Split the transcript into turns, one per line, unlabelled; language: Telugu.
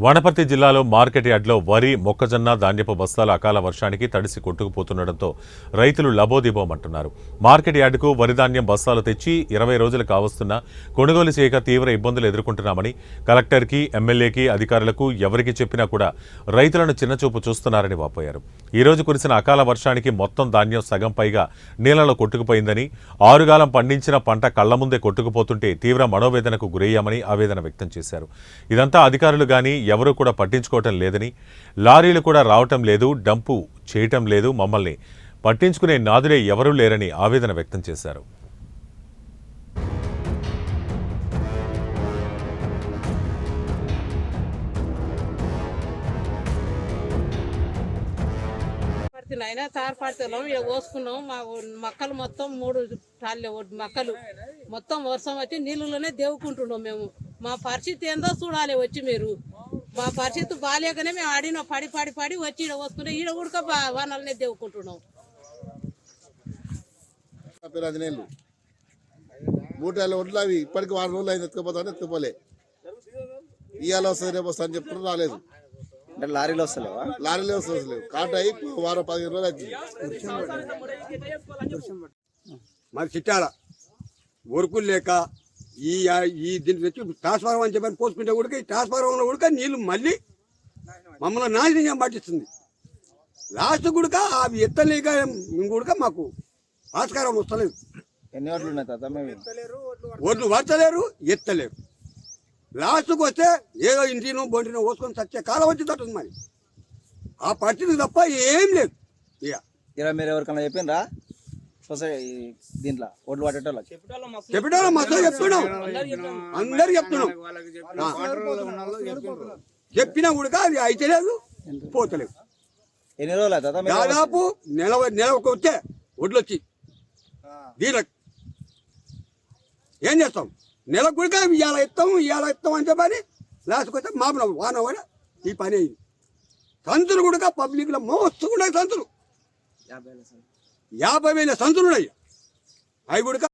వనపర్తి జిల్లాలో మార్కెట్ యార్డ్లో వరి, మొక్కజొన్న, ధాన్యపు బస్తాలు అకాల వర్షానికి తడిసి కొట్టుకుపోతుండటంతో రైతులు లబోదిబోమంటున్నారు. మార్కెట్ యార్డుకు వరి ధాన్యం బస్తాలు తెచ్చి 20 రోజులు కావస్తున్నా కొనుగోలు చేయక తీవ్ర ఇబ్బందులు ఎదుర్కొంటున్నామని కలెక్టర్కి, ఎమ్మెల్యేకి, అధికారులకు ఎవరికి చెప్పినా కూడా రైతులను చిన్నచూపు చూస్తున్నారని వాపోయారు. ఈ రోజు కురిసిన అకాల వర్షానికి మొత్తం ధాన్యం సగం పైగా నీళ్లలో కొట్టుకుపోయిందని, ఆరుగాలం పండించిన పంట కళ్ల ముందే కొట్టుకుపోతుంటే తీవ్ర మనోవేదనకు గురయ్యామని ఆవేదన వ్యక్తం చేశారు. ఇదంతా అధికారులు గాని ఎవరూ కూడా పట్టించుకోవటం లేదని, లారీలు కూడా రావటం లేదు, డంపు చేయటం లేదు, మమ్మల్ని పట్టించుకునే నాదుడే ఎవరూ లేరని ఆవేదన వ్యక్తం చేశారు.
అయినా తారు పడతాం ఇక పోసుకున్నాం. మా మొక్కలు మొత్తం 3 టాళ్ళే మొక్కలు మొత్తం వర్షం వచ్చి నీళ్ళలోనే దేవుకుంటున్నాం. మేము మా పరిస్థితి ఏందో చూడాలి వచ్చి మీరు. మా పరిస్థితి బాగాలేకనే మేము ఆడిన పడి వచ్చి ఈడ వస్తుంటే ఈడ ఉడక వానలనే దేవుకుంటున్నాం.
3 ఏళ్ళ ఒడ్లు అవి ఇప్పటికి 6 రోజులు అయింది, ఎత్తుకుపోతాను ఎత్తుకుపోలే. ఇవాళ వస్తుంది రేపు వస్తా అని చెప్తున్నారు, రాలేదు.
లారీలో వస్తలేవా?
లారీలో వస్తలేవు. కాట అయి 15 రోజులు అవుతుంది.
మరి చిట్టాల వర్కులు లేక ఈ దీనికి వచ్చి ట్రాన్స్ఫార్మర్ అని చెప్పని పోసుకుంటే కూడా ఈ ట్రాన్స్ఫార్మర్లో కూడా నీళ్లు మళ్ళీ మమ్మల్ని నాశనం పట్టిస్తుంది. లాస్ట్ గుడక అవి ఎత్తలేక కూడా మాకు ఆస్కారం వస్తలేదు.
ఎన్ని ఓట్లు ఉన్నాయి తాత?
ఒడ్లు వర్చలేరు, ఎత్తలేరు. లాస్ట్కి వస్తే ఏదో ఇంటినో బొంటినో పోసుకొని చచ్చే కాలం వచ్చేటట్టుంది. మరి ఆ పరిస్థితి తప్ప ఏం లేదు. ఇక
ఇలా మీరు ఎవరికైనా చెప్పిండ్రా సొసైటీ దీంట్లో ఓట్లు పట్టేటోళ్ళకి?
చెప్పేటోళ్ళం మొత్తం చెప్తున్నాం, అందరు చెప్తున్నాం. చెప్పినా కూడా అది అయితే లేదు, పోతలేదు.
ఎన్ని రోజులు అవుతుందా?
దాదాపు నెలకు వచ్చే ఒడ్లు వచ్చి దీనికి ఏం చేస్తాం? నెలకు కూడా ఇవాళ ఇస్తాం అంటే పని లాస్ట్కి వస్తే మామూలు వాన కూడా ఈ పని అయింది. సంతులు కూడా పబ్లిక్లో మోస్తూ ఉన్నాయి. సంతులు 50,000 సంతులు ఉన్నాయి. అవి కూడా